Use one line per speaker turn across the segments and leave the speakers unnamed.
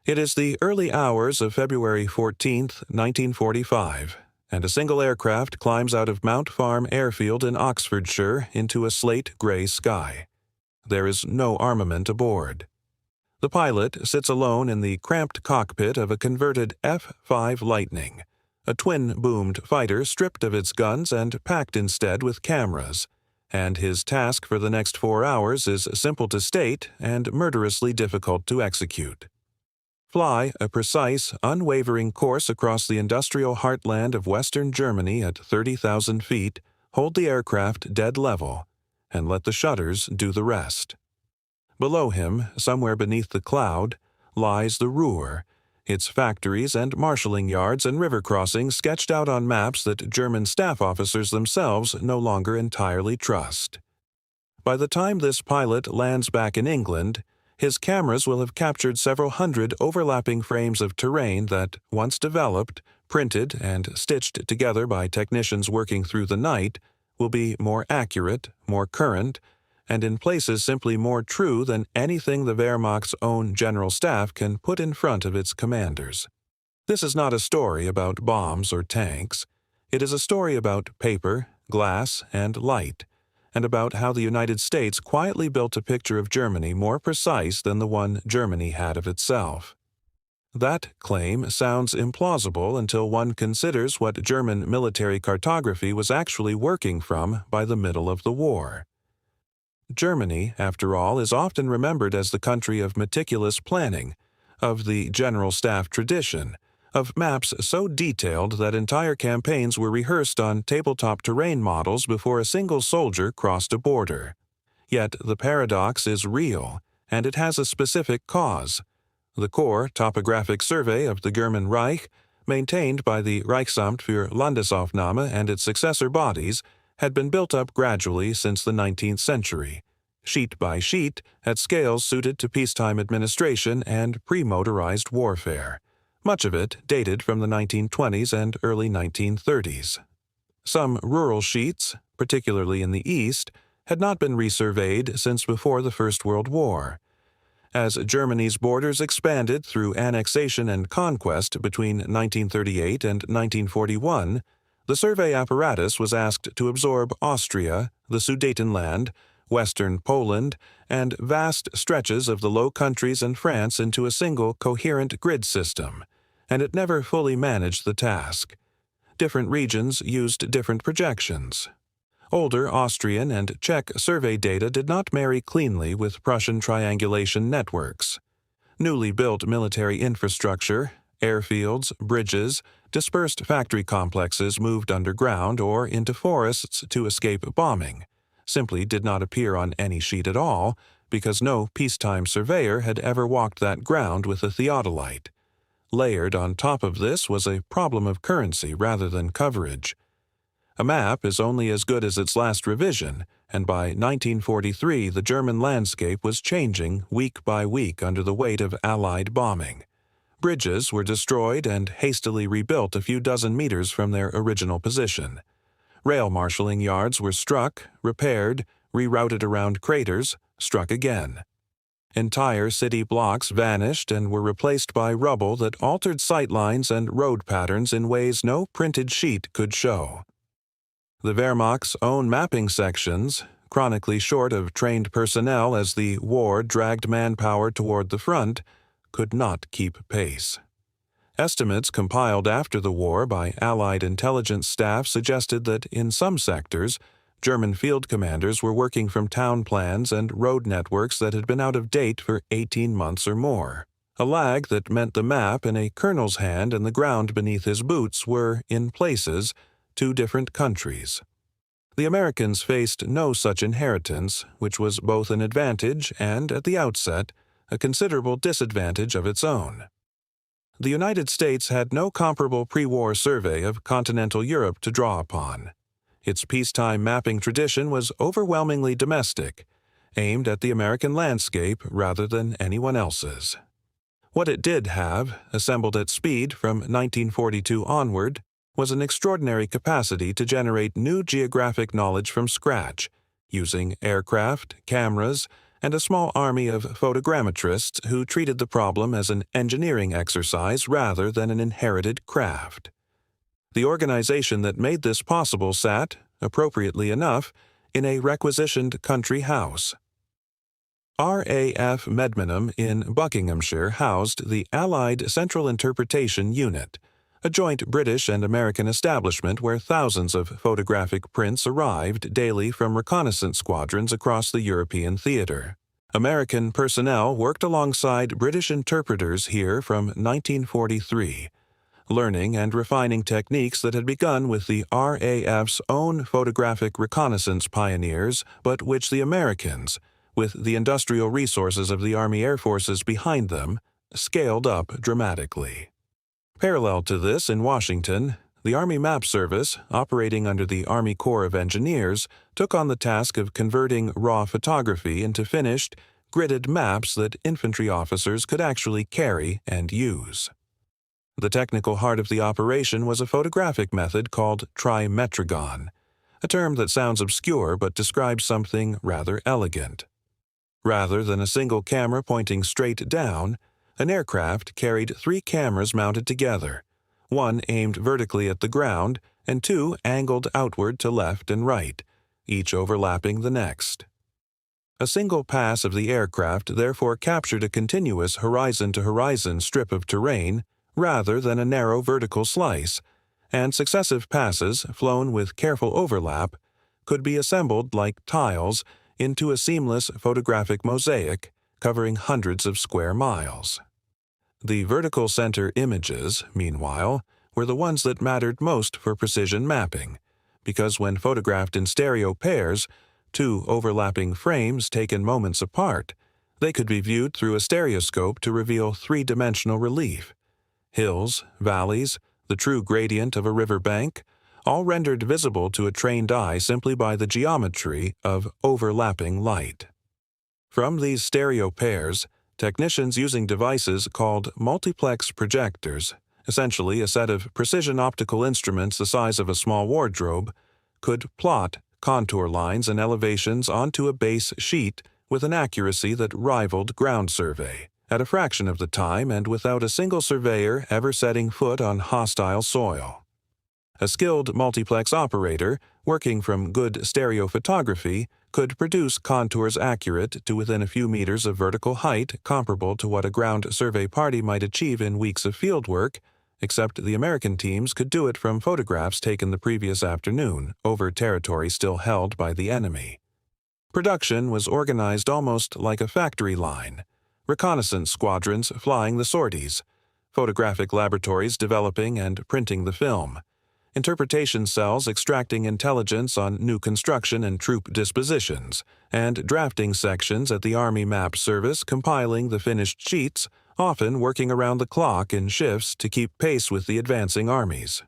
It is the early hours of February 14, 1945, and a single aircraft climbs out of Mount Farm airfield in Oxfordshire into a slate-grey sky. There is no armament aboard. The pilot sits alone in the cramped cockpit of a converted F-5 Lightning, a twin-boomed fighter stripped of its guns and packed instead with cameras, and his task for the next 4 hours is simple to state and murderously difficult to execute. Fly a precise, unwavering course across the industrial heartland of Western Germany at 30,000 feet, hold the aircraft dead level, and let the shutters do the rest. Below him, somewhere beneath the cloud, lies the Ruhr, its factories and marshalling yards and river crossings sketched out on maps that German staff officers themselves no longer entirely trust. By the time this pilot lands back in England, his cameras will have captured several hundred overlapping frames of terrain that, once developed, printed, and stitched together by technicians working through the night, will be more accurate, more current, and in places simply more true than anything the Wehrmacht's own general staff can put in front of its commanders. This is not a story about bombs or tanks. It is a story about paper, glass, and light, and about how the United States quietly built a picture of Germany more precise than the one Germany had of itself. That claim sounds implausible until one considers what German military cartography was actually working from by the middle of the war. Germany, after all, is often remembered as the country of meticulous planning, of the general staff tradition, of maps so detailed that entire campaigns were rehearsed on tabletop terrain models before a single soldier crossed a border. Yet the paradox is real, and it has a specific cause. The core topographic survey of the German Reich, maintained by the Reichsamt für Landesaufnahme and its successor bodies, had been built up gradually since the 19th century, sheet by sheet, at scales suited to peacetime administration and pre-motorized warfare. Much of it dated from the 1920s and early 1930s. Some rural sheets, particularly in the east, had not been resurveyed since before the First World War. As Germany's borders expanded through annexation and conquest between 1938 and 1941, the survey apparatus was asked to absorb Austria, the Sudetenland, western Poland, and vast stretches of the Low Countries and France into a single coherent grid system, and it never fully managed the task. Different regions used different projections. Older Austrian and Czech survey data did not marry cleanly with Prussian triangulation networks. Newly built military infrastructure, airfields, bridges, dispersed factory complexes moved underground or into forests to escape bombing, simply did not appear on any sheet at all because no peacetime surveyor had ever walked that ground with a theodolite. Layered on top of this was a problem of currency rather than coverage. A map is only as good as its last revision, and by 1943 the German landscape was changing week by week under the weight of Allied bombing. Bridges were destroyed and hastily rebuilt a few dozen meters from their original position. Rail marshalling yards were struck, repaired, rerouted around craters, struck again. Entire city blocks vanished and were replaced by rubble that altered sightlines and road patterns in ways no printed sheet could show. The Wehrmacht's own mapping sections, chronically short of trained personnel as the war dragged manpower toward the front, could not keep pace. Estimates compiled after the war by Allied intelligence staff suggested that in some sectors, German field commanders were working from town plans and road networks that had been out of date for 18 months or more, a lag that meant the map in a colonel's hand and the ground beneath his boots were, in places, two different countries. The Americans faced no such inheritance, which was both an advantage and, at the outset, a considerable disadvantage of its own. The United States had no comparable pre-war survey of continental Europe to draw upon. Its peacetime mapping tradition was overwhelmingly domestic, aimed at the American landscape rather than anyone else's. What it did have, assembled at speed from 1942 onward, was an extraordinary capacity to generate new geographic knowledge from scratch, using aircraft, cameras, and a small army of photogrammetrists who treated the problem as an engineering exercise rather than an inherited craft. The organization that made this possible sat, appropriately enough, in a requisitioned country house. RAF Medmenham in Buckinghamshire housed the Allied Central Interpretation Unit, a joint British and American establishment where thousands of photographic prints arrived daily from reconnaissance squadrons across the European theater. American personnel worked alongside British interpreters here from 1943, learning and refining techniques that had begun with the RAF's own photographic reconnaissance pioneers, but which the Americans, with the industrial resources of the Army Air Forces behind them, scaled up dramatically. Parallel to this, in Washington, the Army Map Service, operating under the Army Corps of Engineers, took on the task of converting raw photography into finished, gridded maps that infantry officers could actually carry and use. The technical heart of the operation was a photographic method called trimetragon, a term that sounds obscure but describes something rather elegant. Rather than a single camera pointing straight down, an aircraft carried 3 cameras mounted together, one aimed vertically at the ground and 2 angled outward to left and right, each overlapping the next. A single pass of the aircraft therefore captured a continuous horizon-to-horizon strip of terrain rather than a narrow vertical slice, and successive passes, flown with careful overlap, could be assembled like tiles into a seamless photographic mosaic covering hundreds of square miles. The vertical center images, meanwhile, were the ones that mattered most for precision mapping, because when photographed in stereo pairs, 2 overlapping frames taken moments apart, they could be viewed through a stereoscope to reveal 3-dimensional relief. Hills, valleys, the true gradient of a river bank, all rendered visible to a trained eye simply by the geometry of overlapping light. From these stereo pairs, technicians using devices called multiplex projectors, essentially a set of precision optical instruments the size of a small wardrobe, could plot contour lines and elevations onto a base sheet with an accuracy that rivaled ground survey, at a fraction of the time and without a single surveyor ever setting foot on hostile soil. A skilled multiplex operator, working from good stereophotography, could produce contours accurate to within a few meters of vertical height comparable to what a ground survey party might achieve in weeks of field work, except the American teams could do it from photographs taken the previous afternoon over territory still held by the enemy. Production was organized almost like a factory line, reconnaissance squadrons flying the sorties, photographic laboratories developing and printing the film, interpretation cells extracting intelligence on new construction and troop dispositions, and drafting sections at the Army Map Service compiling the finished sheets, often working around the clock in shifts to keep pace with the advancing armies.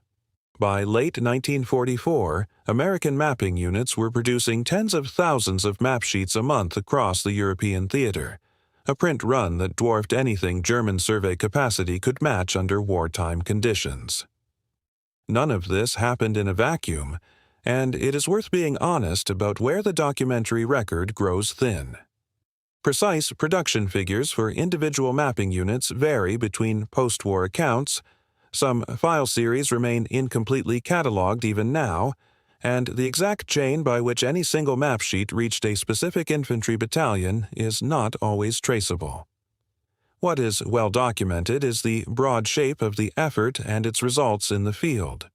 By late 1944, American mapping units were producing tens of thousands of map sheets a month across the European theater, a print run that dwarfed anything German survey capacity could match under wartime conditions. None of this happened in a vacuum, and it is worth being honest about where the documentary record grows thin. Precise production figures for individual mapping units vary between post-war accounts, some file series remain incompletely catalogued even now, and the exact chain by which any single map sheet reached a specific infantry battalion is not always traceable. What is well documented is the broad shape of the effort and its results in the field.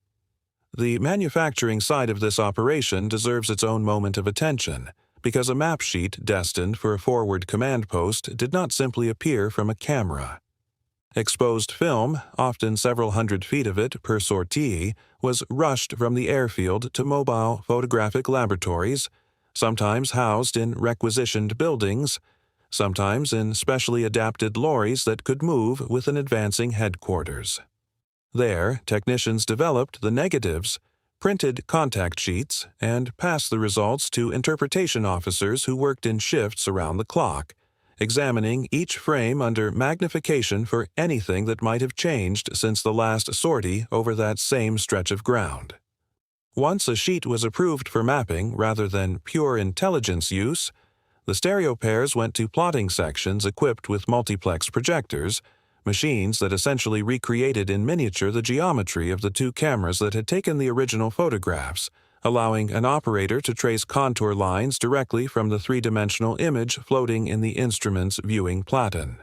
The manufacturing side of this operation deserves its own moment of attention, because a map sheet destined for a forward command post did not simply appear from a camera. Exposed film, often several hundred feet of it per sortie, was rushed from the airfield to mobile photographic laboratories, sometimes housed in requisitioned buildings, sometimes in specially adapted lorries that could move with an advancing headquarters. There, technicians developed the negatives, printed contact sheets, and passed the results to interpretation officers who worked in shifts around the clock, examining each frame under magnification for anything that might have changed since the last sortie over that same stretch of ground. Once a sheet was approved for mapping rather than pure intelligence use, The stereo pairs went to plotting sections equipped with multiplex projectors, machines that essentially recreated in miniature the geometry of the two cameras that had taken the original photographs, allowing an operator to trace contour lines directly from the three-dimensional image floating in the instrument's viewing platen.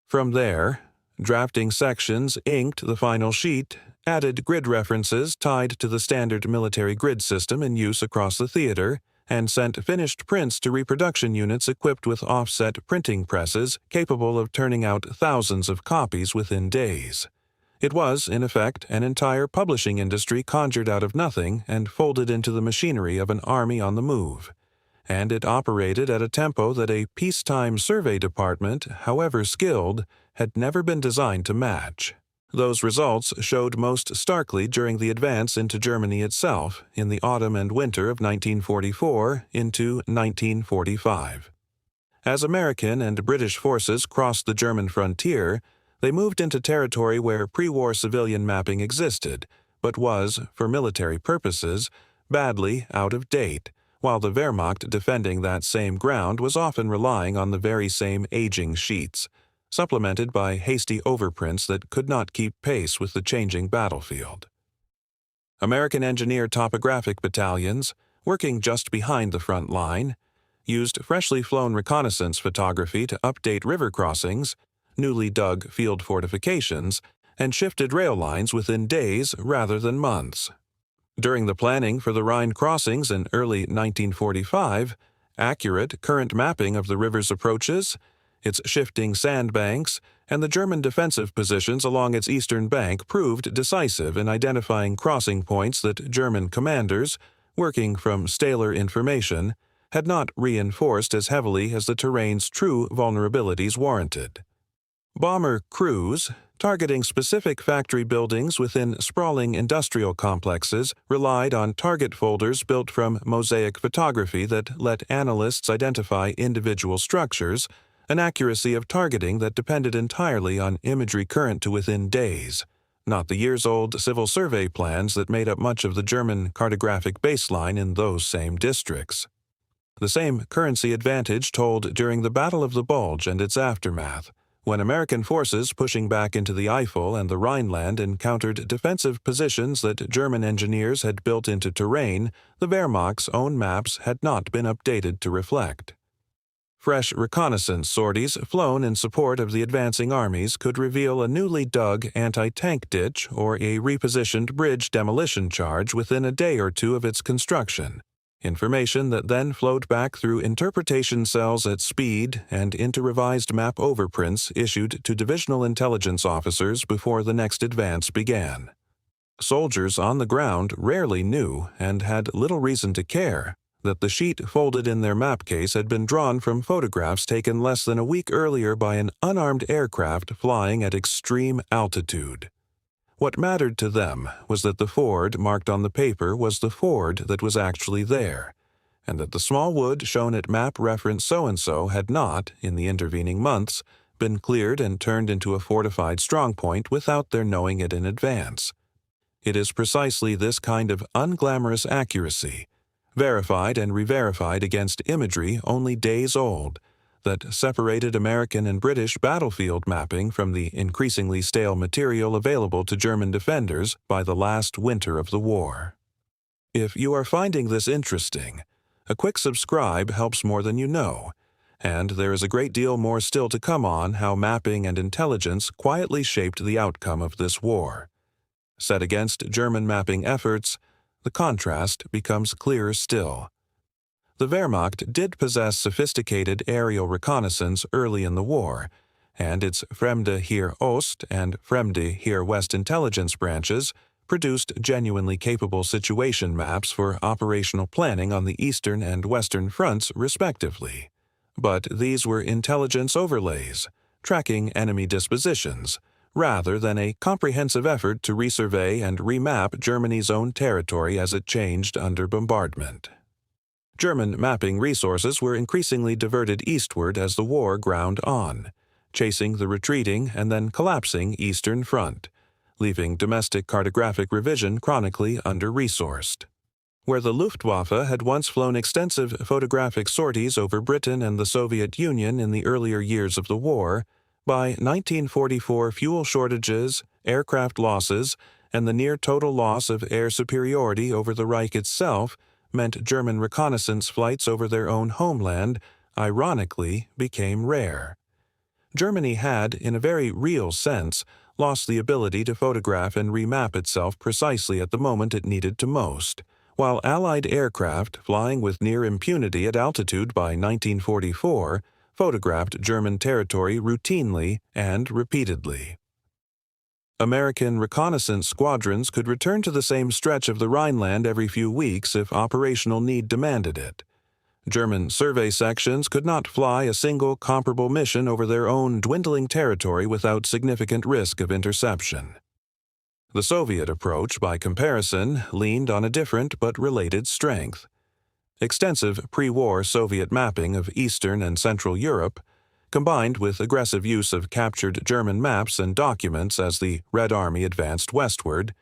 From there, drafting sections inked the final sheet, added grid references tied to the standard military grid system in use across the theater, and sent finished prints to reproduction units equipped with offset printing presses capable of turning out thousands of copies within days. It was, in effect, an entire publishing industry conjured out of nothing and folded into the machinery of an army on the move. And it operated at a tempo that a peacetime survey department, however skilled, had never been designed to match. Those results showed most starkly during the advance into Germany itself in the autumn and winter of 1944 into 1945. As American and British forces crossed the German frontier, they moved into territory where pre-war civilian mapping existed, but was, for military purposes, badly out of date, while the Wehrmacht defending that same ground was often relying on the very same aging sheets, supplemented by hasty overprints that could not keep pace with the changing battlefield. American engineer topographic battalions, working just behind the front line, used freshly flown reconnaissance photography to update river crossings, newly dug field fortifications, and shifted rail lines within days rather than months. During the planning for the Rhine crossings in early 1945, accurate current mapping of the river's approaches, its shifting sandbanks, and the German defensive positions along its eastern bank proved decisive in identifying crossing points that German commanders, working from staler information, had not reinforced as heavily as the terrain's true vulnerabilities warranted. Bomber crews, targeting specific factory buildings within sprawling industrial complexes, relied on target folders built from mosaic photography that let analysts identify individual structures, an accuracy of targeting that depended entirely on imagery current to within days, not the years-old civil survey plans that made up much of the German cartographic baseline in those same districts. The same currency advantage told during the Battle of the Bulge and its aftermath, when American forces pushing back into the Eifel and the Rhineland encountered defensive positions that German engineers had built into terrain the Wehrmacht's own maps had not been updated to reflect. Fresh reconnaissance sorties flown in support of the advancing armies could reveal a newly dug anti-tank ditch or a repositioned bridge demolition charge within a day or two of its construction, information that then flowed back through interpretation cells at speed and into revised map overprints issued to divisional intelligence officers before the next advance began. Soldiers on the ground rarely knew, and had little reason to care, that the sheet folded in their map case had been drawn from photographs taken less than a week earlier by an unarmed aircraft flying at extreme altitude. What mattered to them was that the ford marked on the paper was the ford that was actually there, and that the small wood shown at map reference so-and-so had not, in the intervening months, been cleared and turned into a fortified strongpoint without their knowing it in advance. It is precisely this kind of unglamorous accuracy, verified and re-verified against imagery only days old, that separated American and British battlefield mapping from the increasingly stale material available to German defenders by the last winter of the war. If you are finding this interesting, a quick subscribe helps more than you know, and there is a great deal more still to come on how mapping and intelligence quietly shaped the outcome of this war. Set against German mapping efforts, the contrast becomes clearer still. The Wehrmacht did possess sophisticated aerial reconnaissance early in the war, and its Fremde Heer Ost and Fremde Heer West intelligence branches produced genuinely capable situation maps for operational planning on the eastern and western fronts respectively. But these were intelligence overlays, tracking enemy dispositions, rather than a comprehensive effort to resurvey and remap Germany's own territory as it changed under bombardment. German mapping resources were increasingly diverted eastward as the war ground on, chasing the retreating and then collapsing Eastern Front, leaving domestic cartographic revision chronically under-resourced. Where the Luftwaffe had once flown extensive photographic sorties over Britain and the Soviet Union in the earlier years of the war, by 1944 fuel shortages, aircraft losses, and the near-total loss of air superiority over the Reich itself meant German reconnaissance flights over their own homeland, ironically, became rare. Germany had, in a very real sense, lost the ability to photograph and remap itself precisely at the moment it needed to most. While Allied aircraft, flying with near impunity at altitude by 1944, photographed German territory routinely and repeatedly. American reconnaissance squadrons could return to the same stretch of the Rhineland every few weeks if operational need demanded it. German survey sections could not fly a single comparable mission over their own dwindling territory without significant risk of interception. The Soviet approach, by comparison, leaned on a different but related strength. Extensive pre-war Soviet mapping of Eastern and Central Europe, combined with aggressive use of captured German maps and documents as the Red Army advanced westward,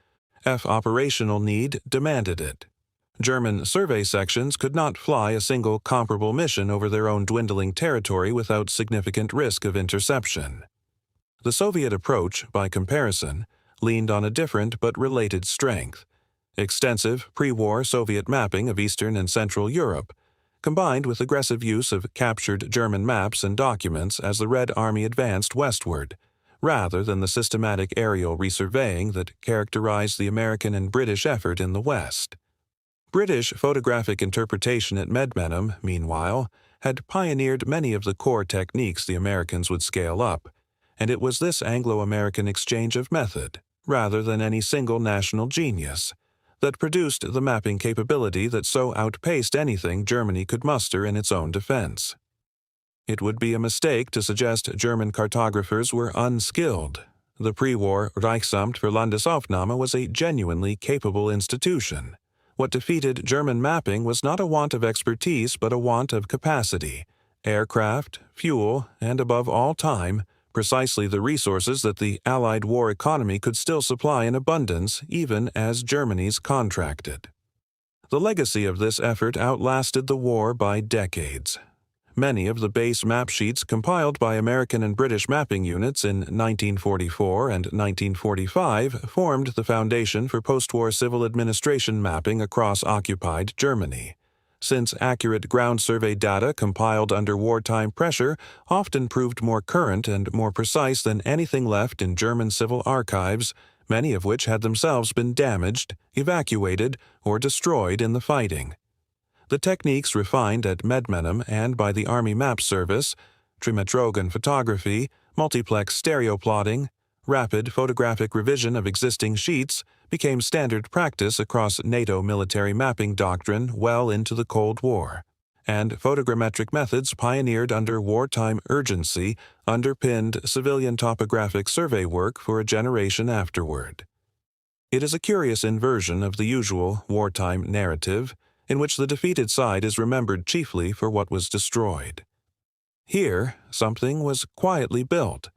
operational need demanded it. German survey sections could not fly a single comparable mission over their own dwindling territory without significant risk of interception. The Soviet approach, by comparison, leaned on a different but related strength. Extensive pre-war Soviet mapping of Eastern and Central Europe, combined with aggressive use of captured German maps and documents as the Red Army advanced westward, rather than the systematic aerial resurveying that characterized the American and British effort in the West. British photographic interpretation at Medmenham, meanwhile, had pioneered many of the core techniques the Americans would scale up, and it was this Anglo-American exchange of method, rather than any single national genius, that produced the mapping capability that so outpaced anything Germany could muster in its own defense. It would be a mistake to suggest German cartographers were unskilled. The pre-war Reichsamt für Landesaufnahme was a genuinely capable institution. What defeated German mapping was not a want of expertise but a want of capacity, aircraft, fuel, and above all time, precisely the resources that the Allied war economy could still supply in abundance even as Germany's contracted. The legacy of this effort outlasted the war by decades. Many of the base map sheets compiled by American and British mapping units in 1944 and 1945 formed the foundation for post-war civil administration mapping across occupied Germany. Since accurate ground survey data compiled under wartime pressure often proved more current and more precise than anything left in German civil archives, many of which had themselves been damaged, evacuated, or destroyed in the fighting. The techniques refined at Medmenham and by the Army Map Service, trimetrogon photography, multiplex stereoplotting, rapid photographic revision of existing sheets, became standard practice across NATO military mapping doctrine well into the Cold War, and photogrammetric methods pioneered under wartime urgency underpinned civilian topographic survey work for a generation afterward. It is a curious inversion of the usual wartime narrative, in which the defeated side is remembered chiefly for what was destroyed. Here, something was quietly built,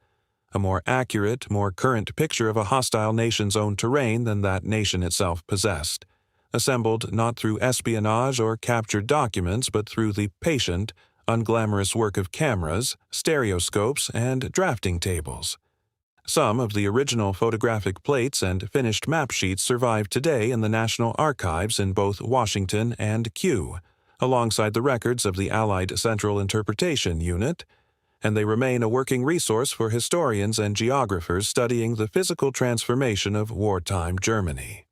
a more accurate, more current picture of a hostile nation's own terrain than that nation itself possessed, assembled not through espionage or captured documents but through the patient, unglamorous work of cameras, stereoscopes, and drafting tables. Some of the original photographic plates and finished map sheets survive today in the National Archives in both Washington and Kew, alongside the records of the Allied Central Interpretation Unit, and they remain a working resource for historians and geographers studying the physical transformation of wartime Germany.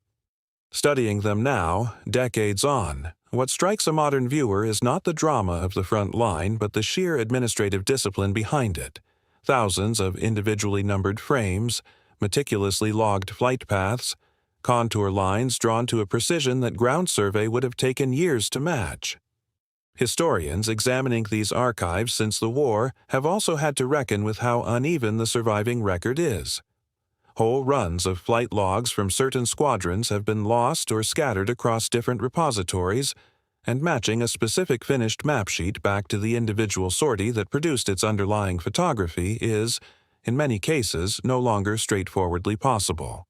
Studying them now, decades on, what strikes a modern viewer is not the drama of the front line but the sheer administrative discipline behind it. Thousands of individually numbered frames, meticulously logged flight paths, contour lines drawn to a precision that ground survey would have taken years to match. Historians examining these archives since the war have also had to reckon with how uneven the surviving record is. Whole runs of flight logs from certain squadrons have been lost or scattered across different repositories, and matching a specific finished map sheet back to the individual sortie that produced its underlying photography is, in many cases, no longer straightforwardly possible.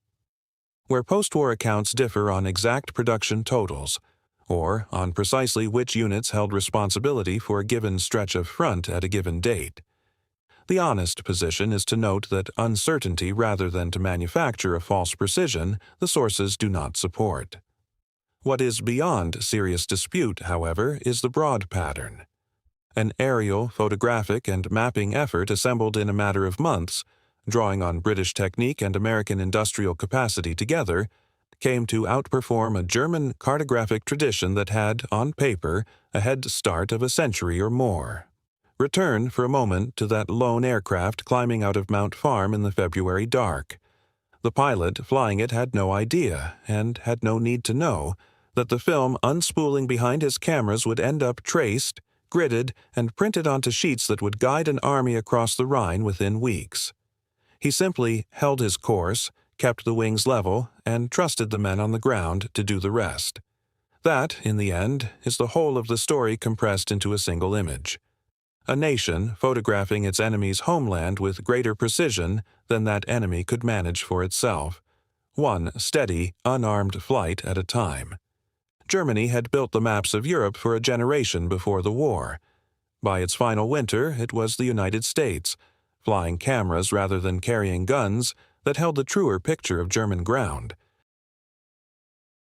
Where post-war accounts differ on exact production totals, or on precisely which units held responsibility for a given stretch of front at a given date. The honest position is to note that uncertainty rather than to manufacture a false precision the sources do not support. What is beyond serious dispute, however, is the broad pattern. An aerial, photographic, and mapping effort assembled in a matter of months, drawing on British technique and American industrial capacity together, came to outperform a German cartographic tradition that had, on paper, a head start of a century or more. Return for a moment to that lone aircraft climbing out of Mount Farm in the February dark. The pilot flying it had no idea, and had no need to know, that the film unspooling behind his cameras would end up traced, gridded, and printed onto sheets that would guide an army across the Rhine within weeks. He simply held his course, kept the wings level, and trusted the men on the ground to do the rest. That, in the end, is the whole of the story compressed into a single image. A nation photographing its enemy's homeland with greater precision than that enemy could manage for itself, one steady, unarmed flight at a time. Germany had built the maps of Europe for a generation before the war. By its final winter, it was the United States, flying cameras rather than carrying guns, that held the truer picture of German ground,